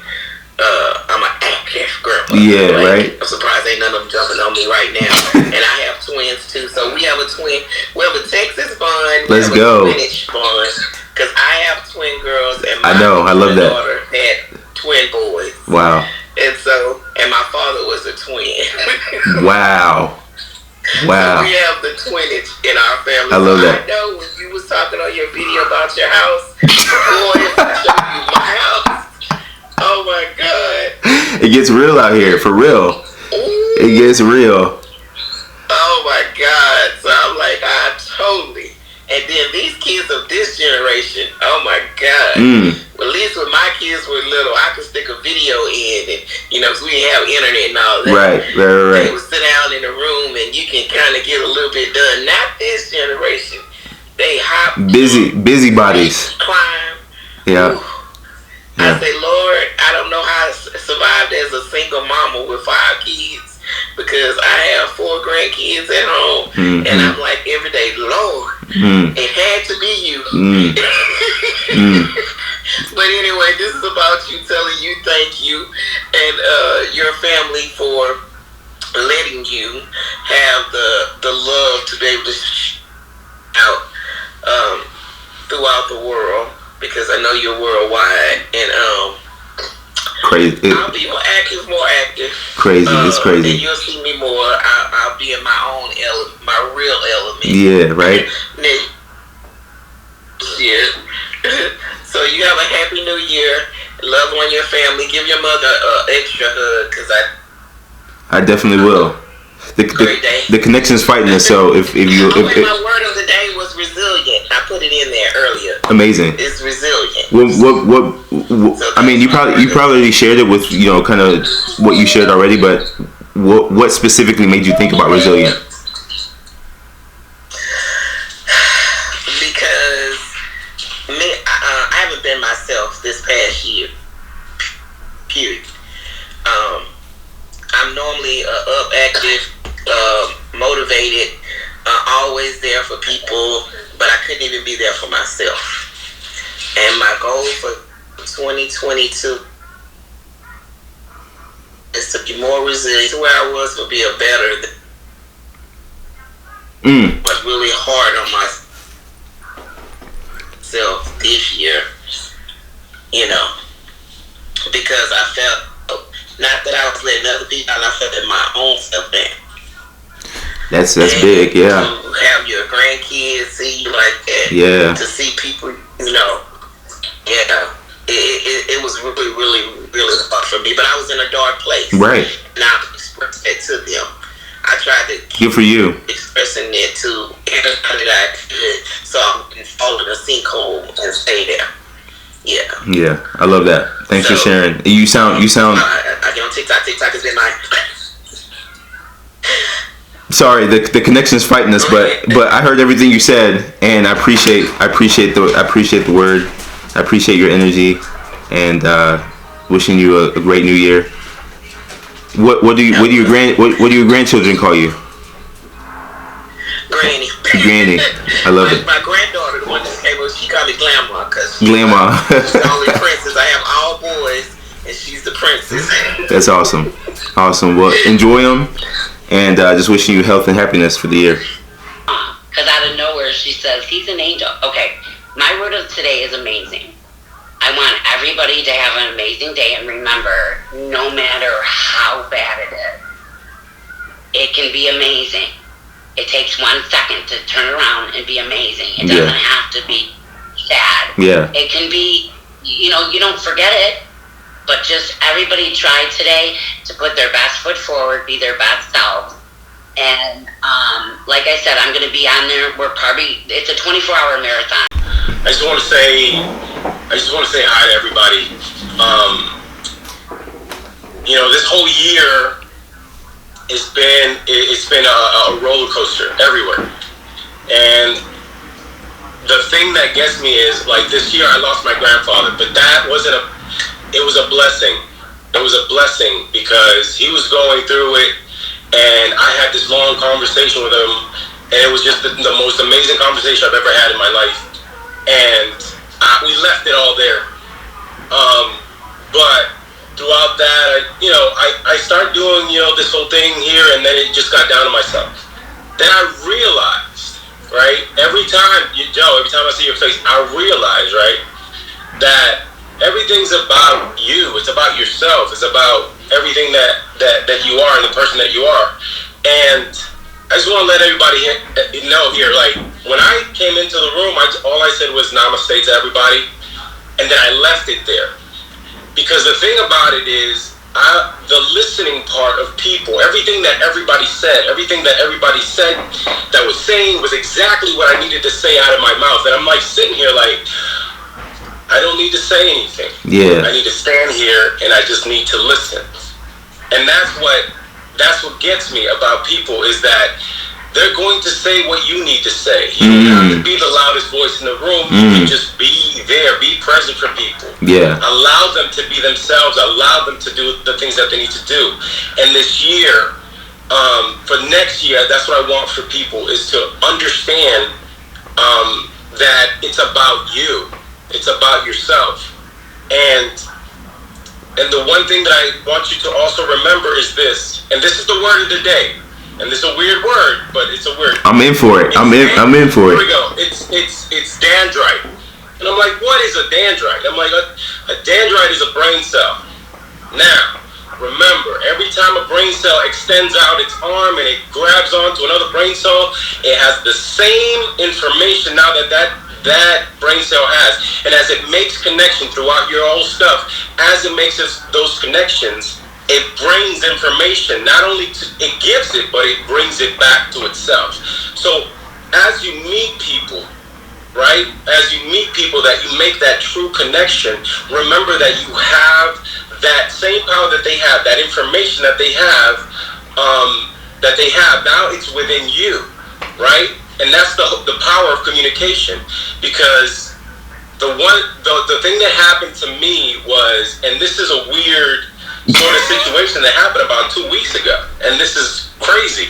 I'm an active grandmother. Yeah, like, right. I'm surprised ain't none of them jumping on me right now. And I have twins too, so we have a twin. We have a Texas bond. Let's go. Spinach bond, because I have twin girls, and my I love that. daughter had twin boys. Wow. And my father was a twin. Wow. So we have the twinage in our family. I love that. I know when you was talking on your video about your house, boy, I showed you my house. Oh my God. It gets real out here, for real. Ooh. It gets real. Oh my God. So I'm like, I totally. And then these kids of this generation, oh my God. Well, at least when my kids were little, I could stick a video in, and, you know, because we didn't have internet and all that. Right. They would sit down in the room, and you can kind of get a little bit done. Not this generation. They hop. Busybodies. Climb. Yeah. I say, Lord, I don't know how I survived as a single mama with 5 kids, because I have 4 grandkids at home, and I'm like, every day, Lord, it had to be you. But anyway, this is about you, telling you thank you and your family for letting you have the love to be able to out throughout the world, because I know you're worldwide. And Crazy. I'll be more active. Crazy. It's crazy. And you'll see me more. I'll be in my own element, my real element. Yeah, right. Yeah. So you have a happy new year. Love on your family. Give your mother an extra hug, cause I definitely will. The connection's fighting us. So if my word of the day was resilient. I put it in there earlier. Amazing. It's resilient. What I mean, you probably already shared it with kind of what you shared already, but what specifically made you think about resilient? Because I haven't been myself this past year. Period. I'm normally up, active, motivated, always there for people, but I couldn't even be there for myself. And my goal for 2022 is to be more resilient. Where I was will be a better. But really hard on myself this year, because I felt, not that I was letting other people out, I felt that my own self down. That's big, yeah. To have your grandkids see you like that, yeah. To see people, it was really, really, really hard for me. But I was in a dark place, right? And I expressed that to them. I tried to good for you expressing it to everybody that I could, so I wouldn't fall in a sinkhole and stay there. Yeah, I love that. Thanks for sharing. You sound. I get on TikTok. TikTok has been my. Sorry, the connection's fighting us, but I heard everything you said, and I appreciate the word. I appreciate your energy, and wishing you a great new year. What do your grandchildren call you? Granny. Granny. I love it. My granddaughter, the one that came over, she called me Grandma because she's the only princess. I have all boys, and she's the princess. That's awesome. Well, enjoy them, and just wishing you health and happiness for the year. Because out of nowhere, she says, he's an angel. Okay, my word of today is amazing. I want everybody to have an amazing day, and remember, no matter how bad it is, it can be amazing. It takes 1 second to turn around and be amazing. It doesn't have to be sad. Yeah. It can be, you don't forget it, but just everybody try today to put their best foot forward, be their best selves. And like I said, I'm going to be on there. It's a 24-hour marathon. I just want to say hi to everybody. This whole year, it's been a roller coaster everywhere, and the thing that gets me is, like, this year I lost my grandfather, but it was a blessing. It was a blessing because he was going through it, and I had this long conversation with him, and it was just the most amazing conversation I've ever had in my life, and we left it all there. But throughout that, I started doing, this whole thing here, and then it just got down to myself. Then I realized, right, every time I see your face, I realize, right, that everything's about you. It's about yourself. It's about everything that you are and the person that you are. And I just want to let everybody know here, like, when I came into the room, all I said was namaste to everybody, and then I left it there. Because the thing about it is, the listening part of people, everything that everybody said that was saying was exactly what I needed to say out of my mouth. And I'm like sitting here like, I don't need to say anything. Yeah. I need to stand here and I just need to listen. And that's what gets me about people, is that they're going to say what you need to say. You don't have to be the loudest voice in the room. You can just be there, be present for people. Yeah. Allow them to be themselves. Allow them to do the things that they need to do. And this year, for next year, that's what I want for people, is to understand that it's about you. It's about yourself. And the one thing that I want you to also remember is this, and this is the word of the day. And this is a weird word, but it's a word. I'm in for it. I'm in for it. Here we go. It's Dendrite. And I'm like, what is a dendrite? I'm like, a dendrite is a brain cell. Now, remember, every time a brain cell extends out its arm and it grabs onto another brain cell, it has the same information now that brain cell has. And as it makes connection throughout your whole stuff, as it makes those connections, it brings information. Not only it gives it, but it brings it back to itself. So as you meet people, right? As you meet people, that you make that true connection, remember that you have that same power that they have, that information that they have, now it's within you, right? And that's the power of communication. Because the thing that happened to me was, and this is a weird sort of situation that happened about 2 weeks ago, and this is crazy.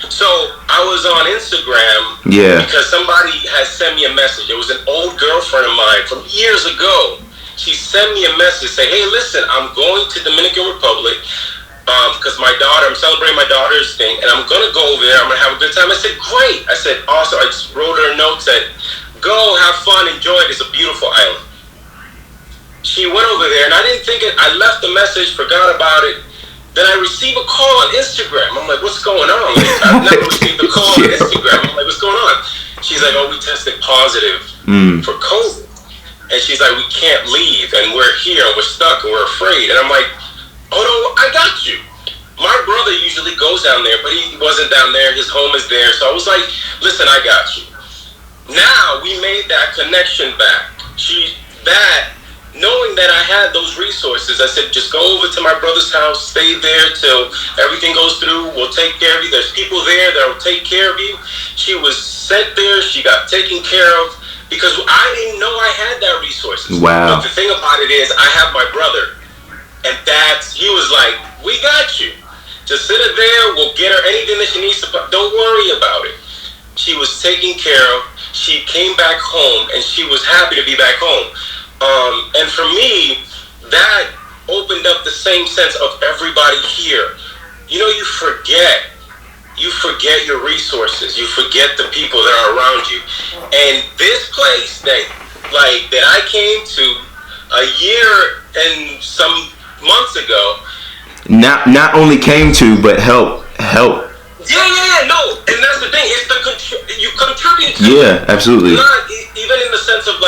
So I was on Instagram because somebody had sent me a message. It was an old girlfriend of mine from years ago. She sent me a message saying, "Hey, listen, I'm going to Dominican Republic because I'm celebrating my daughter's thing, and I'm going to go over there. I'm going to have a good time." I said, "Great." I said, "Awesome." I just wrote her a note, said, "Go, have fun, enjoy it. It's a beautiful island." She went over there, and I didn't think it. I left the message, forgot about it. Then I received a call on Instagram. I'm like, "What's going on?" Like, I've never received a call on Instagram. I'm like, "What's going on?" She's like, "Oh, we tested positive for COVID." And she's like, "We can't leave, and we're here, and we're stuck, and we're afraid." And I'm like, "Oh no, I got you." My brother usually goes down there, but he wasn't down there. His home is there. So I was like, "Listen, I got you." Now we made that connection back. Knowing that I had those resources, I said, "Just go over to my brother's house, stay there till everything goes through. We'll take care of you. There's people there that will take care of you." She was sent there. She got taken care of because I didn't know I had that resources. Wow. But the thing about it is, I have my brother, and he was like, "We got you. Just sit her there. We'll get her anything that she needs to. Don't worry about it." She was taken care of. She came back home, and she was happy to be back home. And for me, that opened up the same sense of everybody here. You know, you forget your resources. You forget the people that are around you. And this place that I came to a year and some months ago. Not only came to, but help. Yeah, no. And that's the thing. It's you contribute to it. Yeah, absolutely. Not even in the sense of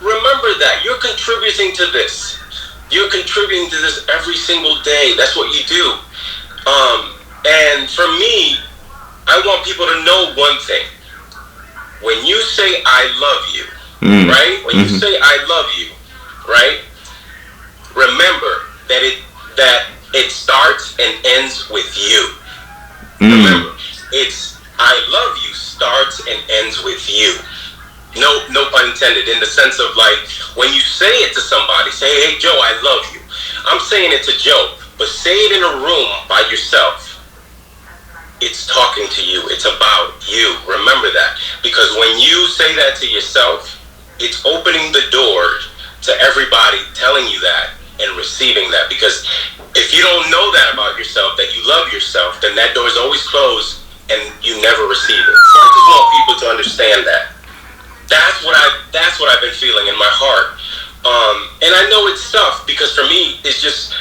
remember that you're contributing to this. You're contributing to this every single day. That's what you do. And for me, I want people to know one thing. When you say "I love you," right? When you say "I love you," right? Remember that it starts and ends with you. Remember, it's "I love you" starts and ends with you. No pun intended, in the sense of when you say it to somebody, say, "Hey Joe, I love you." I'm saying it to Joe, but say it in a room by yourself. It's talking to you. It's about you. Remember that. Because when you say that to yourself, it's opening the door to everybody telling you that and receiving that. Because if you don't know that about yourself, that you love yourself, then that door is always closed and you never receive it. So I just want people to understand that. That's what I've been feeling in my heart. And I know it's tough because for me, it's just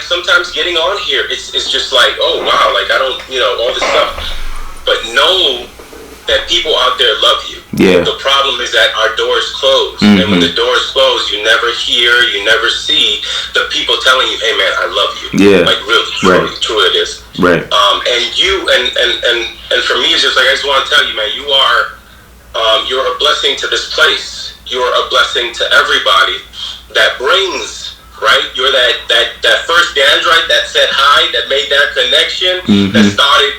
sometimes getting on here, it's just oh wow, I don't, all this stuff. But know that people out there love you. Yeah. The problem is that our door is closed. And when the door is closed, you never hear, you never see the people telling you, "Hey man, I love you." Yeah. Really, true it is. Right. And you, and for me, it's just I just want to tell you, man, you're a blessing to this place. You're a blessing to everybody that brings, right? You're that first Dendrite that said hi, that made that connection, that started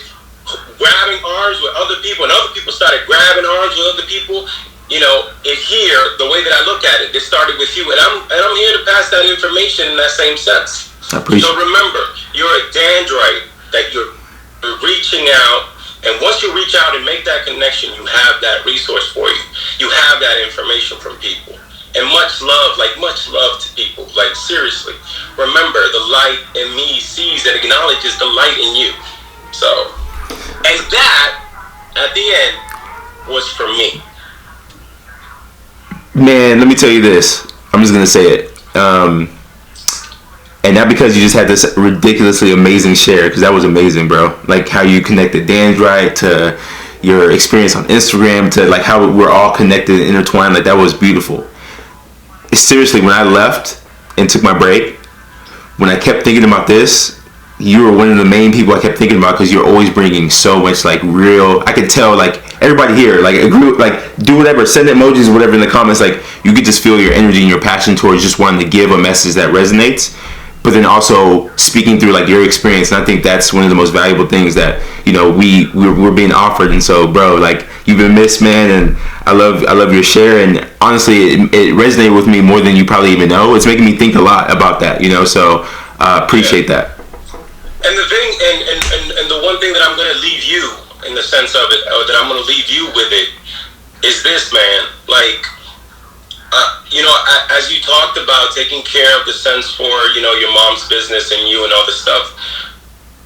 grabbing arms with other people, and other people started grabbing arms with other people. Here, the way that I look at it started with you, and I'm here to pass that information in that same sense. I appreciate. So remember, you're a Dendrite that you're reaching out. And once you reach out and make that connection, you have that resource for you. You have that information from people. And much love to people. Seriously. Remember, the light in me sees and acknowledges the light in you. So, and that, at the end, was for me. Man, let me tell you this. I'm just going to say it. And not because you just had this ridiculously amazing share, because that was amazing, bro. Like how you connected Dendrite to your experience on Instagram to like how we're all connected and intertwined. Like that was beautiful. Seriously, when I left and took my break, when I kept thinking about this, you were one of the main people I kept thinking about because you're always bringing so much like real. I could tell like everybody here like agree, like do whatever, send emojis, whatever in the comments. Like you could just feel your energy and your passion towards just wanting to give a message that resonates, but then also speaking through like your experience. And I think that's one of the most valuable things that we're being offered. And so, bro, like you've been missed, man, and I love your share. And honestly, it resonated with me more than you probably even know. It's making me think a lot about that, so appreciate that. And the thing, and the one thing that I'm going to leave you in the sense of it, or that I'm going to leave you with it, is this, man. Like, as you talked about taking care of the sense for, your mom's business and you and all this stuff,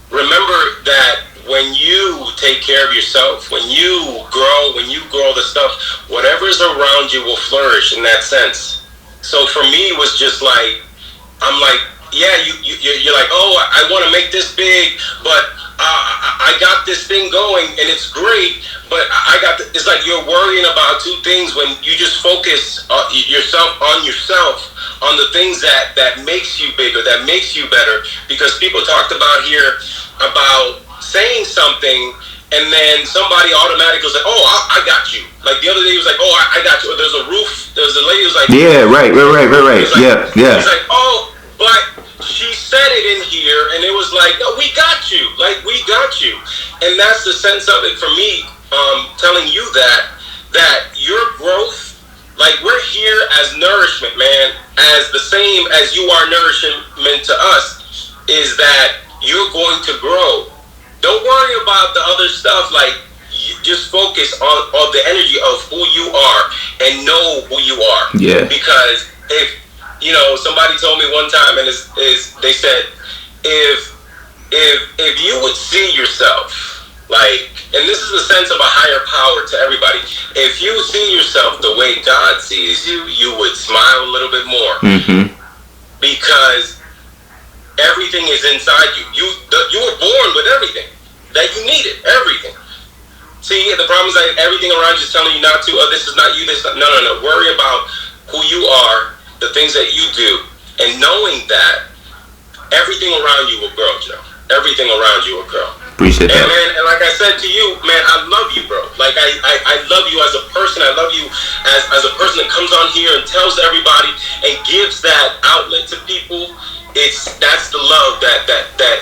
remember that when you take care of yourself, when you grow the stuff, whatever's around you will flourish in that sense. So for me, it was just like, I'm like, yeah, you're like, oh, I want to make this big, but I got this thing going and it's great, but it's like you're worrying about two things when you just focus yourself, on the things that makes you bigger, that makes you better. Because people talked about here about saying something and then somebody automatically was like, oh, I got you. Like the other day he was like, oh, I got you. Or there's a lady who was like, yeah, right. Like, yeah. He's like, oh, but she said it in here, and it was like, no, we got you. Like, we got you. And that's the sense of it for me, telling you that your growth, like, we're here as nourishment, man, as the same as you are nourishment to us, is that you're going to grow. Don't worry about the other stuff. Like, you just focus on the energy of who you are and know who you are. Yeah. Because if somebody told me one time, and they said, if you would see yourself, like, and this is the sense of a higher power to everybody, if you see yourself the way God sees you, you would smile a little bit more. Mm-hmm. Because everything is inside you. You were born with everything that you needed, everything. See, the problem is that everything around you is telling you not to, oh, this is not you, no. Worry about who you are, the things that you do, and knowing that everything around you will grow, Joe. Everything around you will grow. Appreciate that. Man, and like I said to you, man, I love you, bro. Like I love you as a person. I love you as a person that comes on here and tells everybody and gives that outlet to people. That's the love that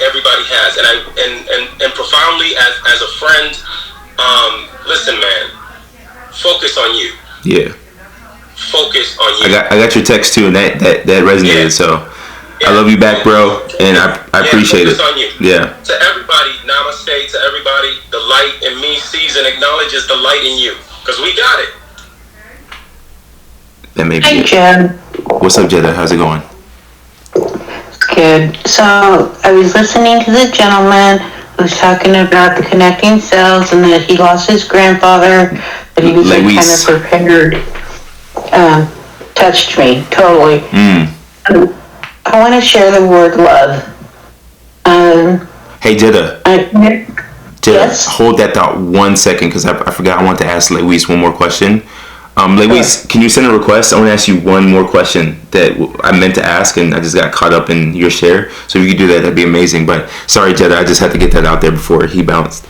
everybody has. And profoundly as a friend, listen, man, focus on you. Yeah. Focus on you. I got your text too, and that resonated. Yeah. So I love you back, bro, and I appreciate it. On you. Yeah. To everybody, namaste. To everybody, the light in me sees and acknowledges the light in you, because we got it. That may be Hi, it. Jed. What's up, Jetta? How's it going? Good. So I was listening to the gentleman who was talking about the connecting cells and that he lost his grandfather, but he was like, kind of prepared. Touched me totally. I want to share the word love. Hey, Jetta. Yes? Hold that thought 1 second, because I forgot I want to ask Luis one more question. Luis, can you send a request? I want to ask you one more question that I meant to ask, and I just got caught up in your share. So if you could do that, that'd be amazing. But sorry, Jetta, I just had to get that out there before he bounced.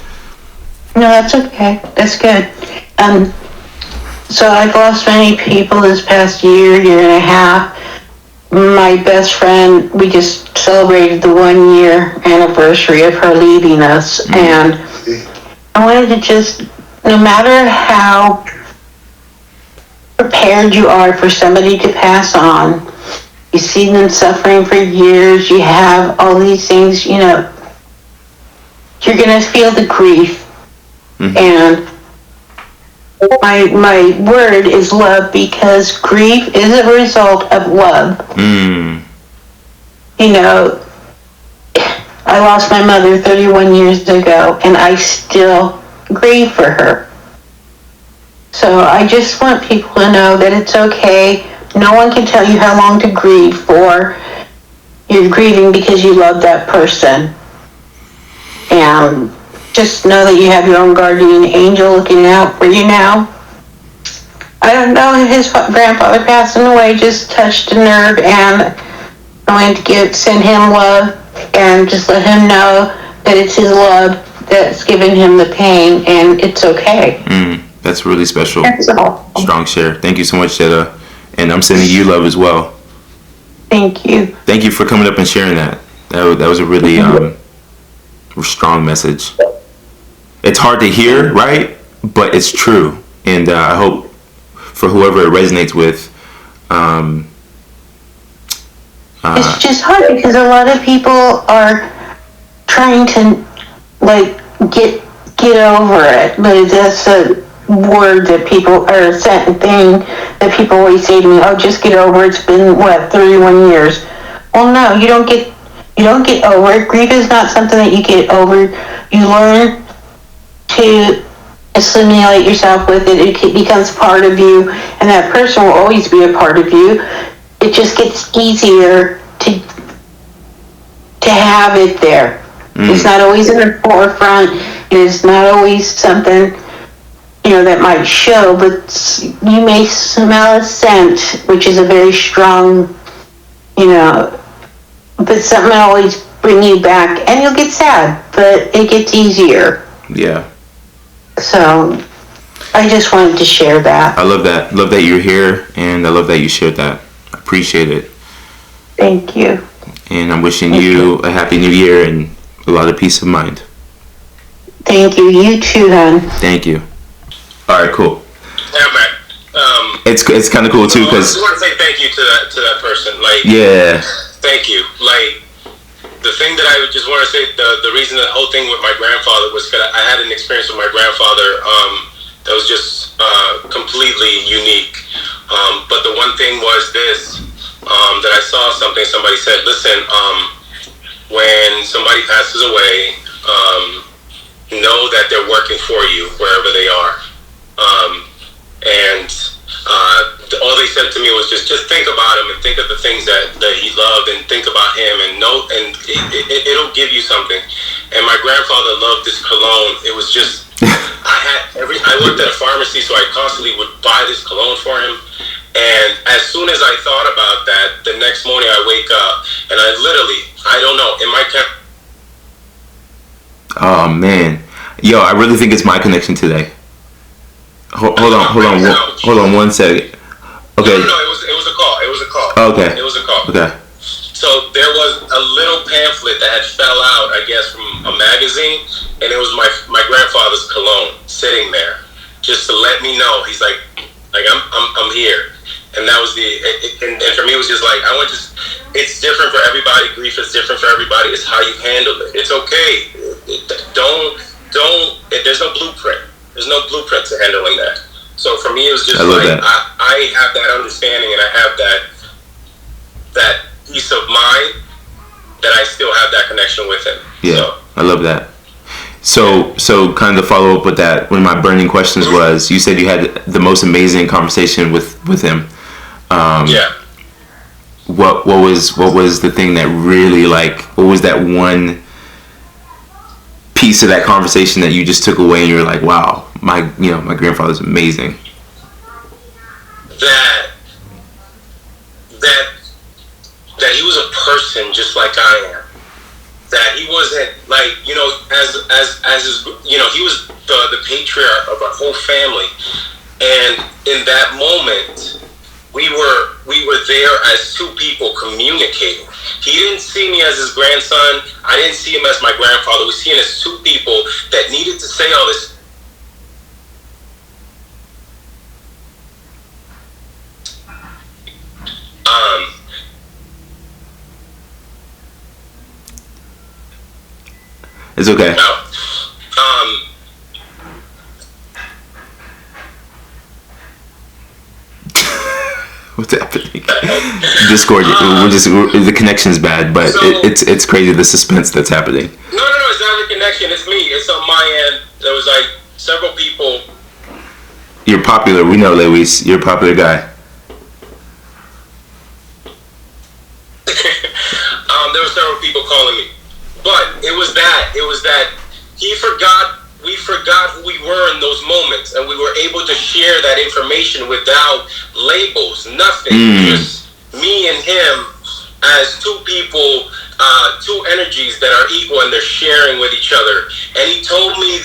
No, that's okay. That's good. So I've lost many people this past year and a half. My best friend, we just celebrated the 1 year anniversary of her leaving us. Mm-hmm. And I wanted to just, no matter how prepared you are for somebody to pass on, you see them suffering for years, you have all these things, you're going to feel the grief. Mm-hmm. And my word is love, because grief is a result of love. I lost my mother 31 years ago, and I still grieve for her. So I just want people to know that it's okay. No one can tell you how long to grieve for. You're grieving because you love that person. And just know that you have your own guardian angel looking out for you now. I don't know if his grandfather passing away just touched a nerve, and I'm going to send him love and just let him know that it's his love that's giving him the pain, and it's okay. That's really special. That's all. Strong share. Thank you so much, Jetta. And I'm sending you love as well. Thank you. Thank you for coming up and sharing that. That was a really strong message. It's hard to hear, right? But it's true. And I hope for whoever it resonates with, it's just hard because a lot of people are trying to get over it, but that's a word that people are a thing that people always say to me. Oh, just get over it. It's been 31 years. Well, no, you don't get over it. Grief is not something that you get over. You learn to assimilate yourself with it. It becomes part of you, and that person will always be a part of you. It just gets easier to have it there. It's not always in the forefront. It's not always something, that might show, but you may smell a scent, which is a very strong, but something will always bring you back, and you'll get sad, but it gets easier. Yeah. So, I just wanted to share that. I love that. Love that you're here, and I love that you shared that. I appreciate it. Thank you. And I'm wishing you a happy new year and a lot of peace of mind. Thank you. You too, hon. Thank you. All right, cool. Yeah, man. It's kind of cool too, because I just want to say thank you to that person. Yeah. Thank you. The thing that I just want to say, the reason the whole thing with my grandfather was because I had an experience with my grandfather that was just completely unique. But the one thing was this, that I saw somebody said, listen, when somebody passes away, know that they're working for you wherever they are. And all they said to me was just think about him and think of the things that he loved and think about him and know, and it'll give you something. And my grandfather loved this cologne. It was just, I worked at a pharmacy, so I constantly would buy this cologne for him. And as soon as I thought about that, the next morning I wake up and I don't know, in my Oh man, yo, I really think it's my connection today. Hold on 1 second. Okay. No, it was a call. Okay. It was a call. Okay. So there was a little pamphlet that had fell out, I guess, from a magazine, and it was my grandfather's cologne sitting there, just to let me know. He's like I'm here, and that was and for me it was just like it's different for everybody. Grief is different for everybody. It's how you handle it. It's okay. There's no blueprint. There's no blueprint to handling that. So for me, it was just I have that understanding, and I have that peace of mind that I still have that connection with him. Yeah, so. I love that. So kind of to follow up with that, one of my burning questions was, you said you had the most amazing conversation with him. Yeah. What was the thing that really, what was that one piece of that conversation that you just took away and you were like, wow, my grandfather's amazing? That he was a person just like I am. That he wasn't as his, he was the patriarch of our whole family. And in that moment, we were there as two people communicating. He didn't see me as his grandson. I didn't see him as my grandfather. We see him as two people that needed to say all this. It's okay. No. What's happening? Discord. The connection's bad, but it's crazy the suspense that's happening. No, it's not the connection. It's me. It's on my end. There was several people. You're popular. We know, Lewis. You're a popular guy. several people calling me. But it was that we forgot who we were in those moments, and we were able to share that information without labels, nothing, just me and him as two people, two energies that are equal, and they're sharing with each other. And he told me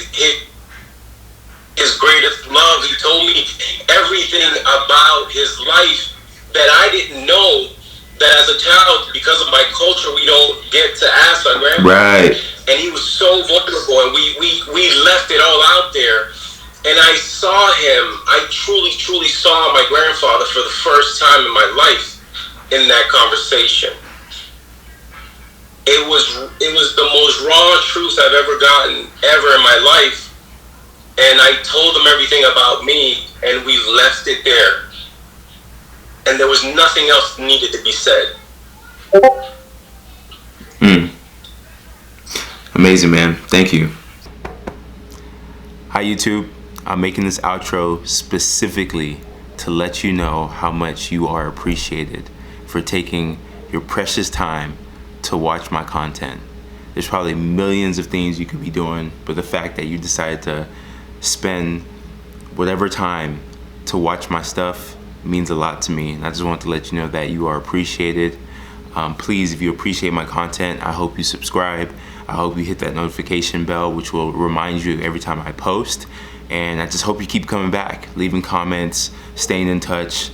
his greatest love. He told me everything about his life that I didn't know, that as a child, because of my culture, we don't get to ask our grandparents. Right. And he was so vulnerable, and we left it all out there. And I saw him, I truly saw my grandfather for the first time in my life in that conversation. It was the most raw truth I've ever gotten ever in my life. And I told him everything about me, and we left it there. And there was nothing else needed to be said. Amazing, man. Thank you. Hi, YouTube. I'm making this outro specifically to let you know how much you are appreciated for taking your precious time to watch my content. There's probably millions of things you could be doing, but the fact that you decided to spend whatever time to watch my stuff means a lot to me, and I just want to let you know that you are appreciated. Please, if you appreciate my content, I hope you subscribe. I hope you hit that notification bell, which will remind you every time I post. And I just hope you keep coming back, leaving comments, staying in touch.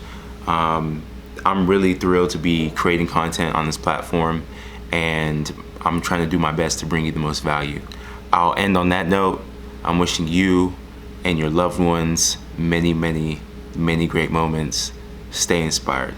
I'm really thrilled to be creating content on this platform, and I'm trying to do my best to bring you the most value. I'll end on that note. I'm wishing you and your loved ones many, many, many great moments. Stay inspired.